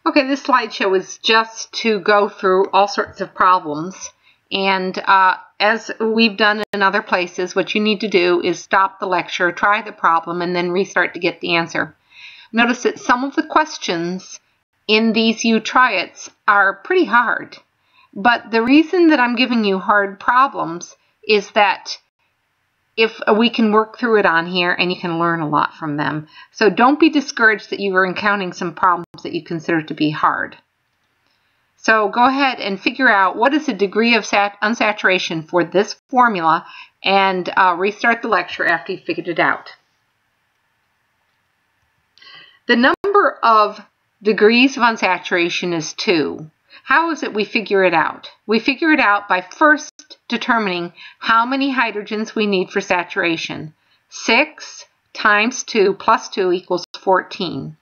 Okay, this slideshow is just to go through all sorts of problems, and as we've done in other places, what you need to do is stop the lecture, try the problem, and then restart to get the answer. Notice that some of the questions in these You Try It's are pretty hard, but the reason that I'm giving you hard problems is that if we can work through it on here and you can learn a lot from them. So don't be discouraged that you are encountering some problems that you consider to be hard. So go ahead and figure out what is the degree of unsaturation for this formula and restart the lecture after you've figured it out. The number of degrees of unsaturation is 2. How is it we figure it out? We figure it out by first determining how many hydrogens we need for saturation. 6 times 2 plus 2 equals 14.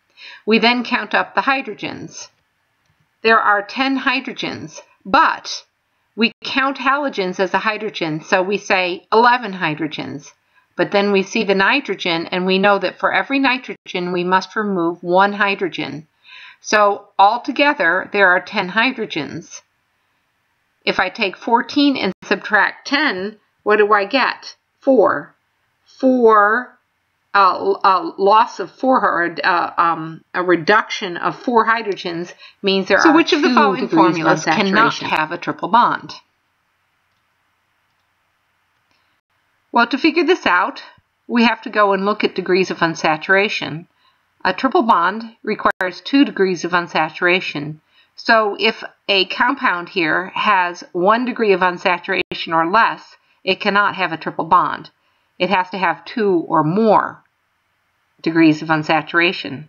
We then count up the hydrogens. There are 10 hydrogens, but we count halogens as a hydrogen, so we say 11 hydrogens. But then we see the nitrogen, and we know that for every nitrogen we must remove 1 hydrogen. So altogether there are 10 hydrogens. If I take 14 and subtract 10, what do I get? 4. Loss of 4, or a reduction of 4 hydrogens means there are 2 degrees of unsaturation. So which of the following formulas cannot have a triple bond? Well, to figure this out, we have to go and look at degrees of unsaturation. A triple bond requires 2 degrees of unsaturation. So if a compound here has 1 degree of unsaturation or less, it cannot have a triple bond. It has to have 2 or more degrees of unsaturation.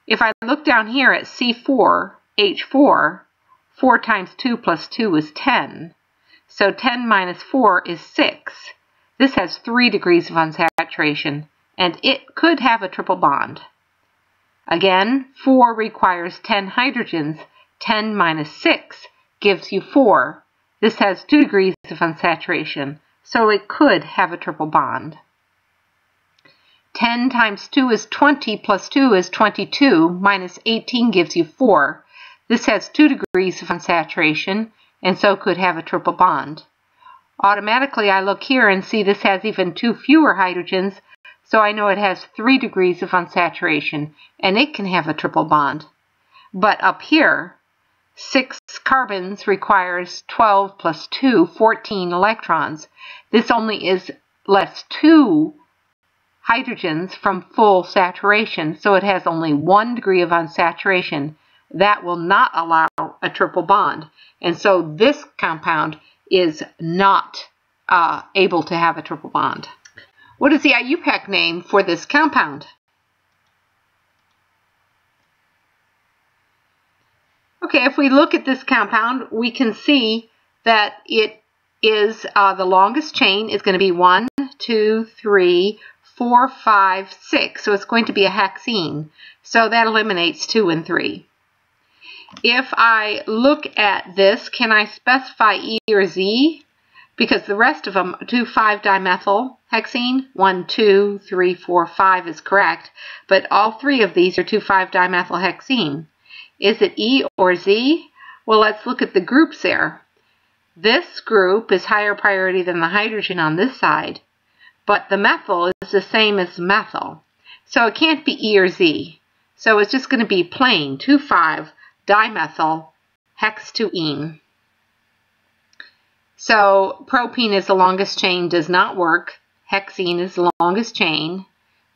If I look down here at C4H4, 4 times 2 plus 2 is 10. So 10 minus 4 is 6. This has 3 degrees of unsaturation, and it could have a triple bond. Again, 4 requires 10 hydrogens. 10 minus 6 gives you 4. This has 2 degrees of unsaturation, so it could have a triple bond. 10 times 2 is 20, plus 2 is 22, minus 18 gives you 4. This has 2 degrees of unsaturation, and so could have a triple bond. Automatically, I look here and see this has even 2 fewer hydrogens, so I know it has 3 degrees of unsaturation, and it can have a triple bond. But up here, 6 carbons requires 12 plus 2, 14 electrons. This only is less 2 hydrogens from full saturation, so it has only 1 degree of unsaturation. That will not allow a triple bond, and so this compound is not able to have a triple bond. What is the IUPAC name for this compound? Okay, if we look at this compound, we can see that it is the longest chain is going to be 1, 2, 3, 4, 5, 6. So it's going to be a hexene. So that eliminates 2 and 3. If I look at this, can I specify E or Z? Because the rest of them do 5-dimethyl hexene. 1, 2, 3, 4, 5 is correct. But all 3 of these are 2,5-dimethyl hexene. Is it E or Z? Well, let's look at the groups there. This group is higher priority than the hydrogen on this side, but the methyl is the same as methyl. So it can't be E or Z. So it's just going to be plain 2,5-dimethyl hex-2-ene. So propene is the longest chain, does not work. Hexene is the longest chain.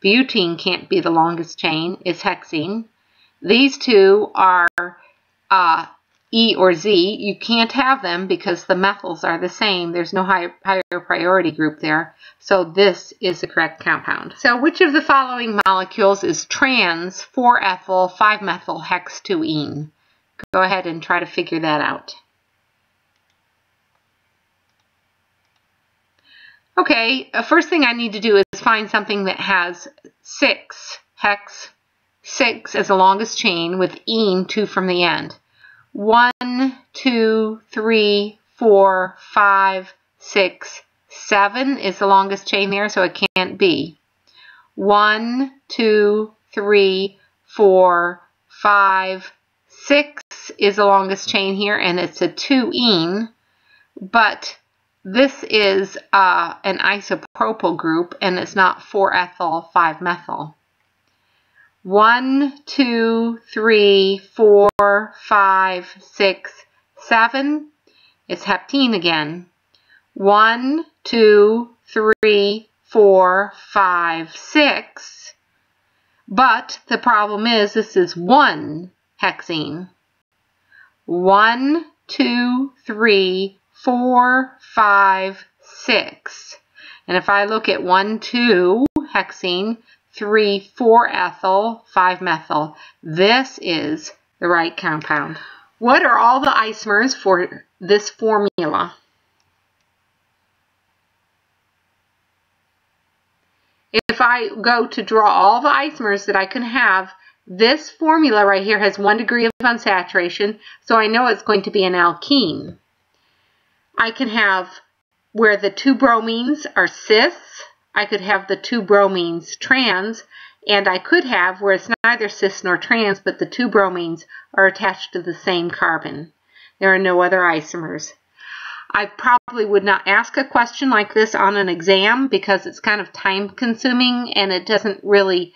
Butene can't be the longest chain, is hexene. These two are E or Z. You can't have them because the methyls are the same. There's no higher priority group there. So this is the correct compound. So which of the following molecules is trans 4-ethyl 5-methyl hex-2-ene? Go ahead and try to figure that out. Okay, first thing I need to do is find something that has 6 hex 6 as the longest chain with ene 2 from the end. 1, 2, 3, 4, 5, 6, 7 is the longest chain there, so it can't be. 1, 2, 3, 4, 5, 6 is the longest chain here, and it's a 2-ene, but this is an isopropyl group, and it's not 4-ethyl, 5-methyl. 1, 2, 3, 4, 5, 6, 7. It's heptene again. 1, 2, 3, 4, 5, 6. But the problem is this is 1 hexene. 1, 2, 3, 4, 5, 6. And if I look at 1, 2 hexene, 3, 4-ethyl, 5-methyl, this is the right compound. What are all the isomers for this formula? If I go to draw all the isomers that I can have, this formula right here has 1 degree of unsaturation, so I know it's going to be an alkene. I can have where the 2 bromines are cis, I could have the 2 bromines trans, and I could have where it's neither cis nor trans, but the 2 bromines are attached to the same carbon. There are no other isomers. I probably would not ask a question like this on an exam because it's kind of time consuming and it doesn't really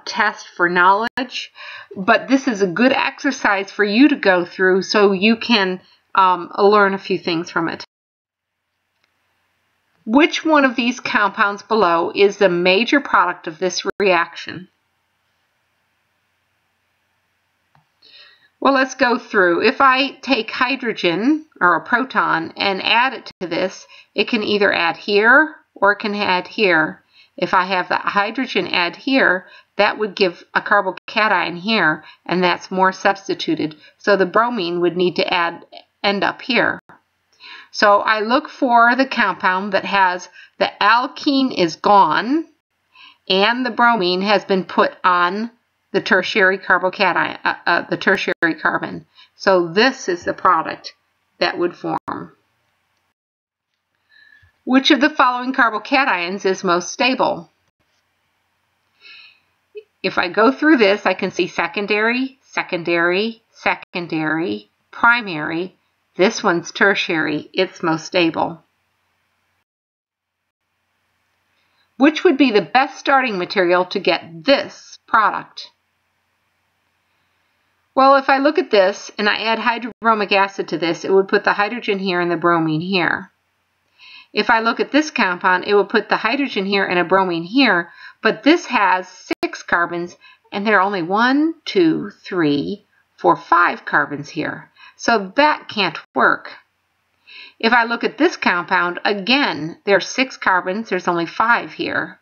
test for knowledge. But this is a good exercise for you to go through so you can learn a few things from it. Which one of these compounds below is the major product of this reaction? Well, let's go through. If I take hydrogen, or a proton, and add it to this, it can either add here or it can add here. If I have the hydrogen add here, that would give a carbocation here, and that's more substituted. So the bromine would need to end up here. So I look for the compound that has the alkene is gone and the bromine has been put on the tertiary carbocation, the tertiary carbon. So this is the product that would form. Which of the following carbocations is most stable? If I go through this, I can see secondary, secondary, secondary, primary. This one's tertiary, it's most stable. Which would be the best starting material to get this product? Well, if I look at this and I add hydrobromic acid to this, it would put the hydrogen here and the bromine here. If I look at this compound, it would put the hydrogen here and a bromine here, but this has 6 carbons and there are only 1, 2, 3, 4, 5 carbons here. So that can't work. If I look at this compound, again, there are 6 carbons, there's only 5 here.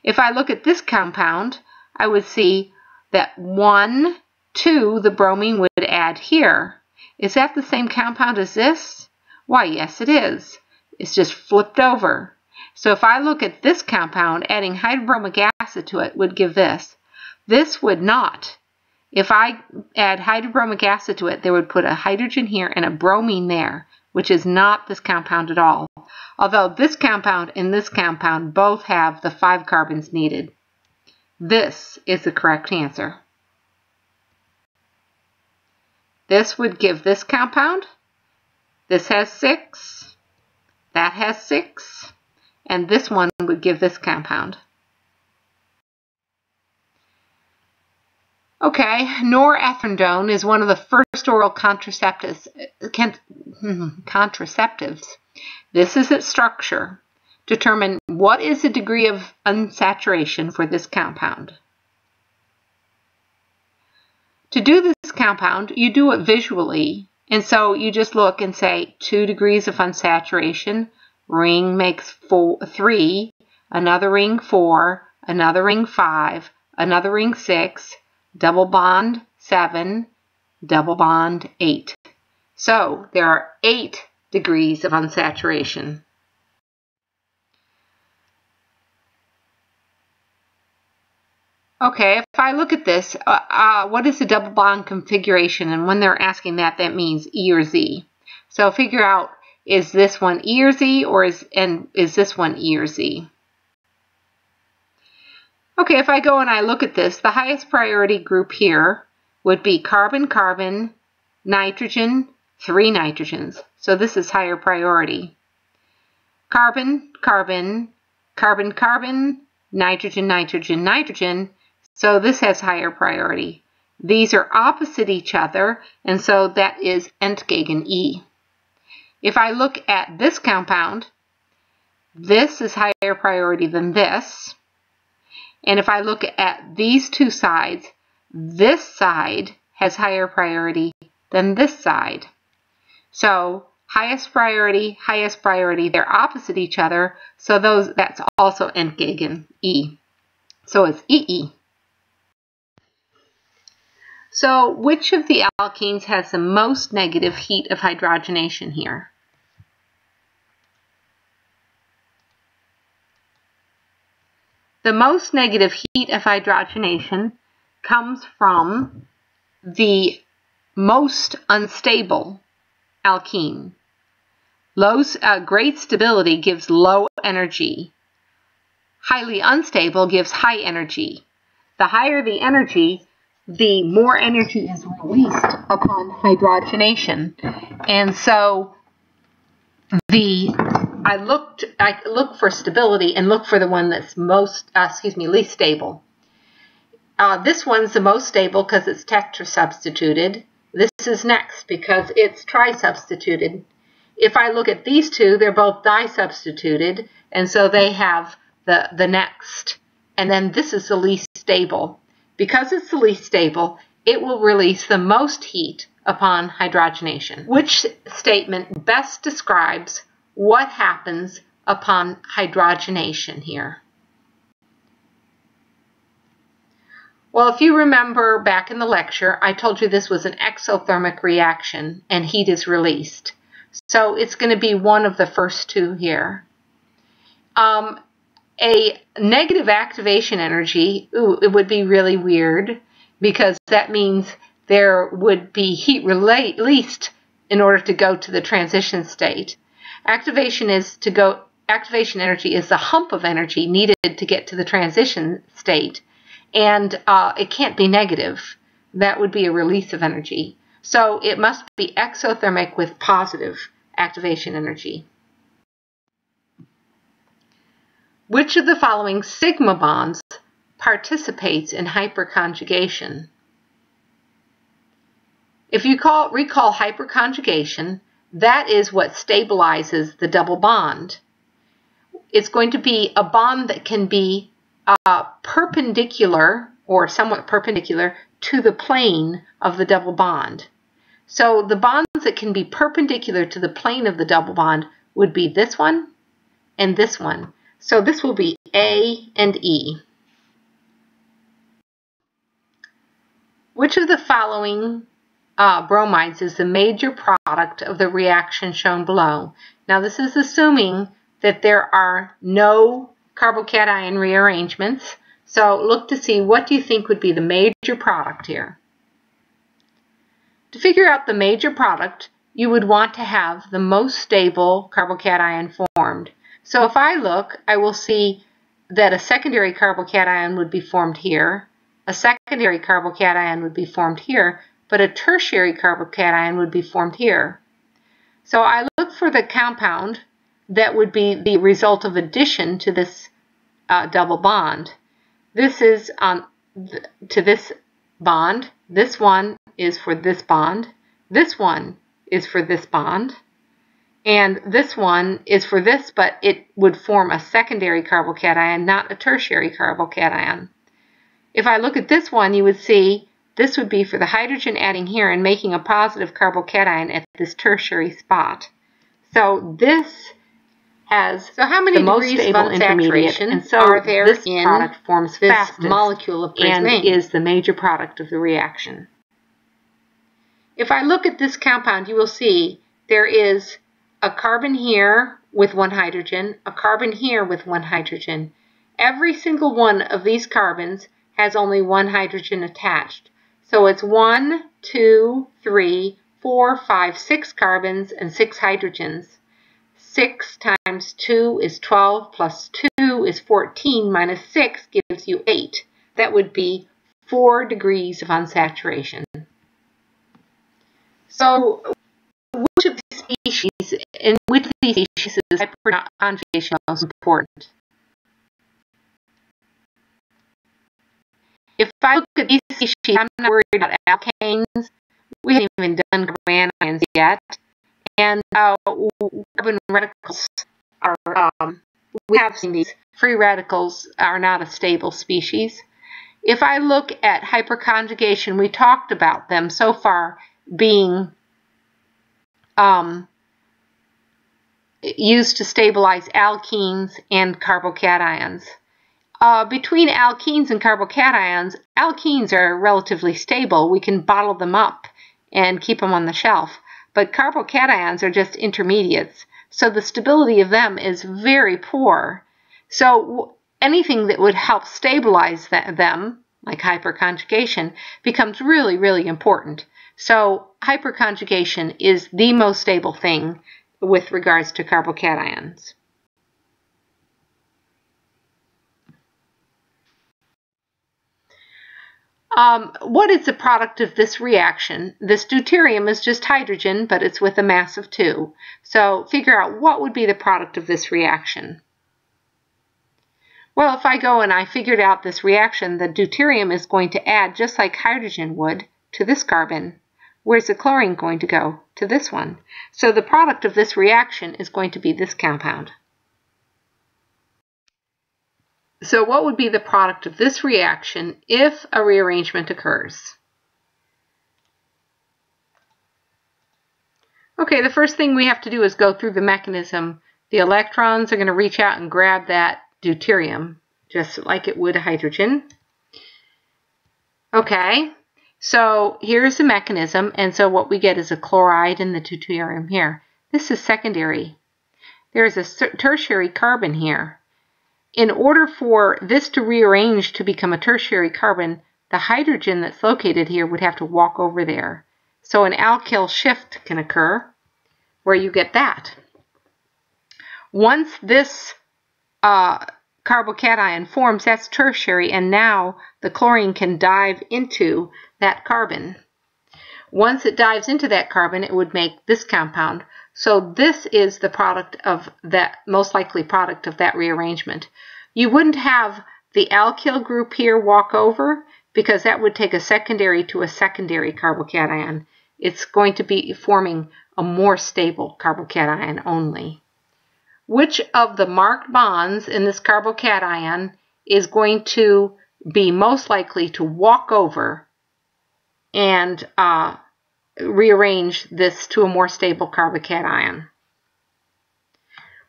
If I look at this compound, I would see that 1, 2, the bromine would add here. Is that the same compound as this? Why, yes it is. It's just flipped over. So if I look at this compound, adding hydrobromic acid to it would give this. This would not. If I add hydrobromic acid to it, they would put a hydrogen here and a bromine there, which is not this compound at all. Although this compound and this compound both have the 5 carbons needed. This is the correct answer. This would give this compound. This has 6. That has 6. And this one would give this compound. Okay, norethindrone is one of the first oral contraceptives. This is its structure. Determine what is the degree of unsaturation for this compound. To do this compound, you do it visually. And so you just look and say 2 degrees of unsaturation, ring makes 3, another ring 4, another ring 5, another ring 6, double bond 7, double bond 8. So there are 8 degrees of unsaturation. Okay, if I look at this, what is the double bond configuration? And when they're asking that, that means E or Z. So figure out, is this one E or Z, or is this one E or Z? Okay, if I go and I look at this, the highest priority group here would be carbon-carbon, nitrogen, 3 nitrogens. So this is higher priority. Carbon-carbon, carbon-carbon, nitrogen, nitrogen, nitrogen. So this has higher priority. These are opposite each other, and so that is entgegen E. If I look at this compound, this is higher priority than this. And if I look at these two sides, this side has higher priority than this side. So highest priority, they're opposite each other, so that's also entgegen E. So it's EE. So which of the alkenes has the most negative heat of hydrogenation here? The most negative heat of hydrogenation comes from the most unstable alkene. Great stability gives low energy. Highly unstable gives high energy. The higher the energy, the more energy is released upon hydrogenation. And so I look for stability and look for the one that's least stable. This one's the most stable because it's tetrasubstituted. This is next because it's trisubstituted. If I look at these two, they're both disubstituted, and so they have the next. And then this is the least stable. Because it's the least stable, it will release the most heat upon hydrogenation. Which statement best describes what happens upon hydrogenation here? Well, if you remember back in the lecture, I told you this was an exothermic reaction and heat is released. So it's going to be one of the first two here. A negative activation energy, it would be really weird because that means there would be heat released in order to go to the transition state. Activation energy is the hump of energy needed to get to the transition state, and it can't be negative. That would be a release of energy. So it must be exothermic with positive activation energy. Which of the following sigma bonds participates in hyperconjugation? If you recall hyperconjugation, that is what stabilizes the double bond. It's going to be a bond that can be perpendicular or somewhat perpendicular to the plane of the double bond. So the bonds that can be perpendicular to the plane of the double bond would be this one and this one. So this will be A and E. Which of the following bromides is the major product of the reaction shown below? Now this is assuming that there are no carbocation rearrangements. So look to see what do you think would be the major product here. To figure out the major product, you would want to have the most stable carbocation formed. So if I look, I will see that a secondary carbocation would be formed here, a secondary carbocation would be formed here, but a tertiary carbocation would be formed here. So I look for the compound that would be the result of addition to this double bond. This is to this bond. This one is for this bond. This one is for this bond. And this one is for this, but it would form a secondary carbocation, not a tertiary carbocation. If I look at this one, you would see this would be for the hydrogen adding here and making a positive carbocation at this tertiary spot. So this has how many the most stable intermediate, and so are there this product forms this molecule of prizmane and is the major product of the reaction. If I look at this compound, you will see there is a carbon here with one hydrogen, a carbon here with one hydrogen. Every single one of these carbons has only one hydrogen attached. So it's 1, 2, 3, 4, 5, 6 carbons and 6 hydrogens. 6 times 2 is 12 plus 2 is 14 minus 6 gives you 8. That would be 4 degrees of unsaturation. So, which of these species, in which of these species is hyperconjugation most important? If I look at these species, I'm not worried about alkanes. We haven't even done carbanions yet. And carbon radicals are, we have seen these. Free radicals are not a stable species. If I look at hyperconjugation, we talked about them so far being used to stabilize alkenes and carbocations. Between alkenes and carbocations, alkenes are relatively stable. We can bottle them up and keep them on the shelf. But carbocations are just intermediates, so the stability of them is very poor. So anything that would help stabilize them, like hyperconjugation, becomes really, really important. So hyperconjugation is the most stable thing with regards to carbocations. What is the product of this reaction? This deuterium is just hydrogen, but it's with a mass of 2. So figure out what would be the product of this reaction. Well, if I go and I figured out this reaction, the deuterium is going to add, just like hydrogen would, to this carbon. Where's the chlorine going to go? To this one. So the product of this reaction is going to be this compound. So what would be the product of this reaction if a rearrangement occurs? Okay, the first thing we have to do is go through the mechanism. The electrons are going to reach out and grab that deuterium, just like it would hydrogen. Okay, so here's the mechanism, and so what we get is a chloride in the deuterium here. This is secondary. There's a tertiary carbon here. In order for this to rearrange to become a tertiary carbon, the hydrogen that's located here would have to walk over there. So an alkyl shift can occur where you get that. Once this carbocation forms, that's tertiary, and now the chlorine can dive into that carbon. Once it dives into that carbon, it would make this compound. So this is the product of that, most likely product of that rearrangement. You wouldn't have the alkyl group here walk over because that would take a secondary to a secondary carbocation. It's going to be forming a more stable carbocation only. Which of the marked bonds in this carbocation is going to be most likely to walk over and rearrange this to a more stable carbocation?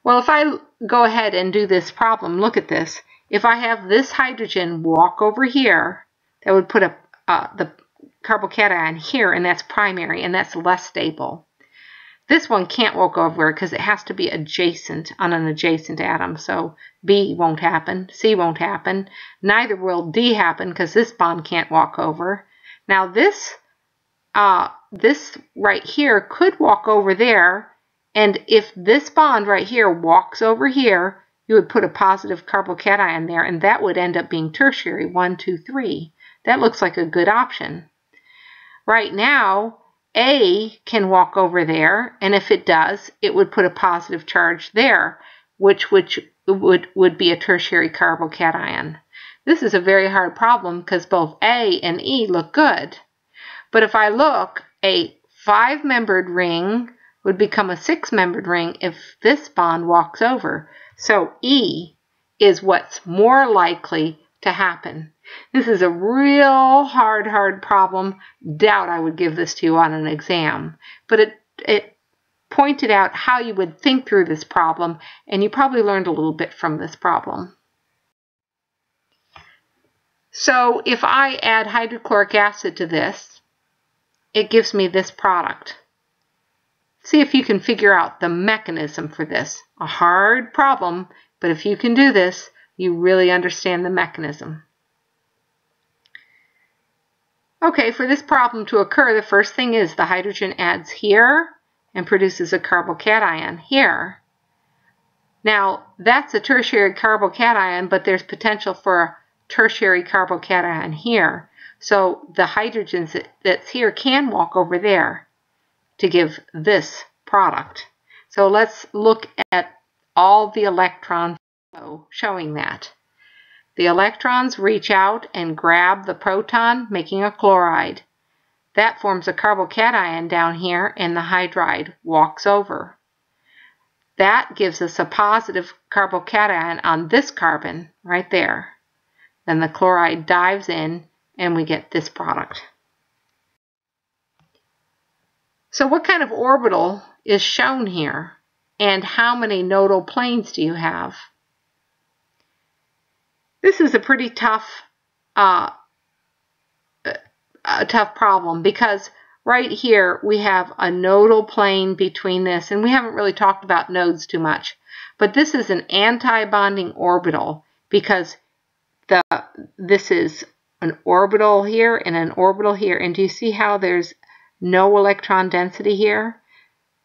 Well, if I go ahead and do this problem, look at this. If I have this hydrogen walk over here, that would put the carbocation here, and that's primary, and that's less stable. This one can't walk over because it has to be adjacent on an adjacent atom. So B won't happen, C won't happen. Neither will D happen because this bond can't walk over. Now this right here could walk over there, and if this bond right here walks over here, you would put a positive carbocation there, and that would end up being tertiary, 1, 2, 3. That looks like a good option. Right now, A can walk over there, and if it does, it would put a positive charge there, which would be a tertiary carbocation. This is a very hard problem because both A and E look good. But if I look, a 5-membered ring would become a 6-membered ring if this bond walks over. So E is what's more likely to happen. This is a real hard problem. Doubt I would give this to you on an exam. But it pointed out how you would think through this problem, and you probably learned a little bit from this problem. So if I add hydrochloric acid to this, it gives me this product. See if you can figure out the mechanism for this. A hard problem, but if you can do this, you really understand the mechanism. Okay, for this problem to occur, the first thing is the hydrogen adds here and produces a carbocation here. Now, that's a tertiary carbocation, but there's potential for a tertiary carbocation here. So the hydrogens that's here can walk over there to give this product. So let's look at all the electrons showing that. The electrons reach out and grab the proton, making a chloride. That forms a carbocation down here, and the hydride walks over. That gives us a positive carbocation on this carbon right there. Then the chloride dives in, and we get this product. So what kind of orbital is shown here, and how many nodal planes do you have? This is a pretty tough problem, because right here we have a nodal plane between this, and we haven't really talked about nodes too much, but this is an anti-bonding orbital, because this is an orbital here and an orbital here, and do you see how there's no electron density here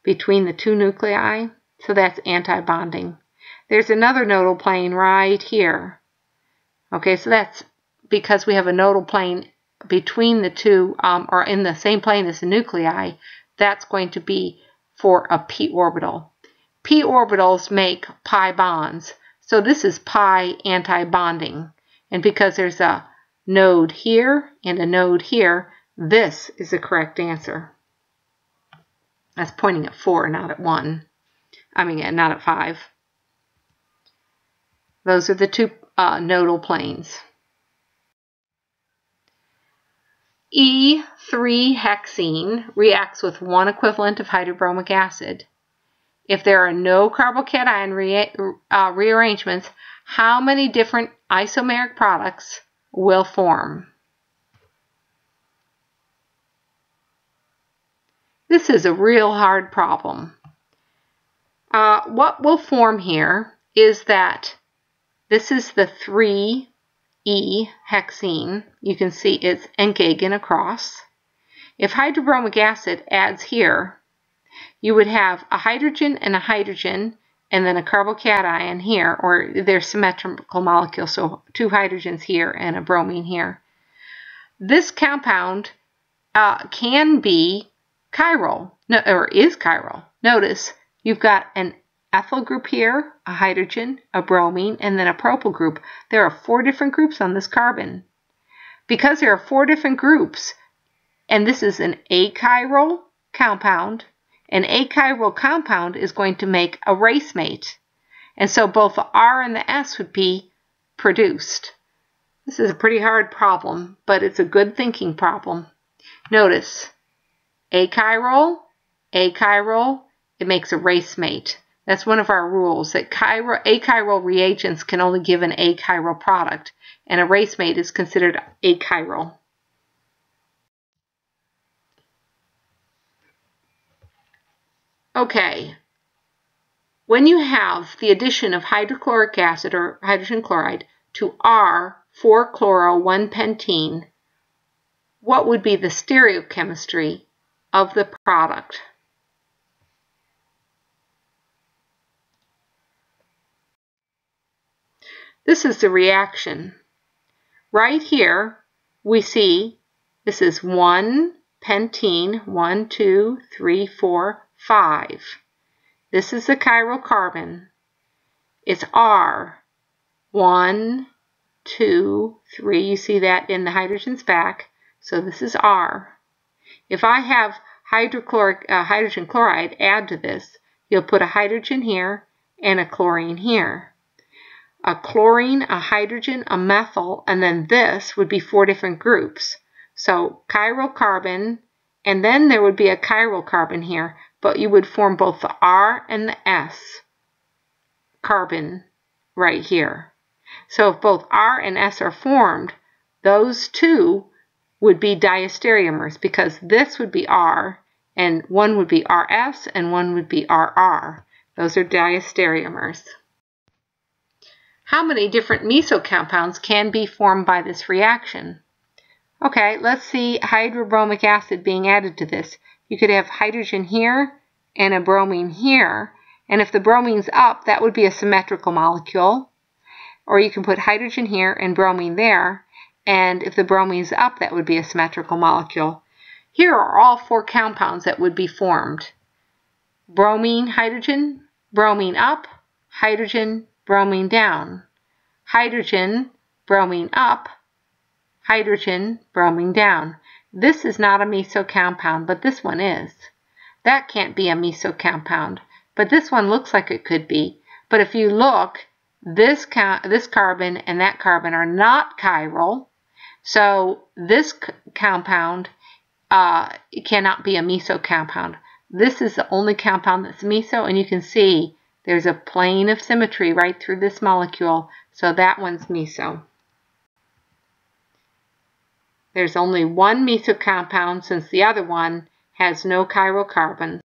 between the two nuclei? So that's anti-bonding. There's another nodal plane right here. Okay, so that's because we have a nodal plane between the two, or in the same plane as the nuclei. That's going to be for a p orbital. P orbitals make pi bonds, so this is pi anti-bonding. And because there's a node here and a node here, this is the correct answer. That's pointing at 4, not at 1. I mean, not at 5. Those are the two nodal planes. E3-hexene reacts with one equivalent of hydrobromic acid. If there are no carbocation rearrangements, how many different isomeric products will form? This is a real hard problem. What will form here is that this is the 3E-hexene. You can see it's engagen across. If hydrobromic acid adds here, you would have a hydrogen and then a carbocation here, or they're symmetrical molecules, so 2 hydrogens here and a bromine here. This compound can be chiral, or is chiral. Notice you've got an ethyl group here, a hydrogen, a bromine, and then a propyl group. There are 4 different groups on this carbon. Because there are 4 different groups, and this is an achiral compound, an achiral compound is going to make a racemate. And so both the R and the S would be produced. This is a pretty hard problem, but it's a good thinking problem. Notice, achiral, it makes a racemate. That's one of our rules, that achiral reagents can only give an achiral product, and a racemate is considered achiral. Okay, when you have the addition of hydrochloric acid or hydrogen chloride to R4-chloro-1-pentene, what would be the stereochemistry of the product? This is the reaction. Right here, we see this is 1 pentene, 1, 2, 3, 4, 5. This is the chiral carbon. It's R. 1, 2, 3. You see that in the hydrogen's back. So this is R. If I have hydrogen chloride add to this, you'll put a hydrogen here and a chlorine here. A chlorine, a hydrogen, a methyl, and then this would be 4 different groups. So chiral carbon, and then there would be a chiral carbon here, but you would form both the R and the S carbon right here. So if both R and S are formed, those 2 would be diastereomers, because this would be R, and one would be RS, and one would be RR. Those are diastereomers. How many different meso compounds can be formed by this reaction? Okay, let's see hydrobromic acid being added to this. You could have hydrogen here and a bromine here, and if the bromine's up, that would be a symmetrical molecule. Or you can put hydrogen here and bromine there, And if the bromine is up, that would be a symmetrical molecule. Here are all 4 compounds that would be formed. Bromine, hydrogen, bromine up, hydrogen, bromine down. Hydrogen, bromine up, hydrogen, bromine down. This is not a meso compound, but this one is. That can't be a meso compound, but this one looks like it could be. But if you look, this carbon and that carbon are not chiral, so this compound it cannot be a meso compound. This is the only compound that's meso, and you can see there's a plane of symmetry right through this molecule, so that one's meso. There's only one meso compound since the other one has no chiral carbons.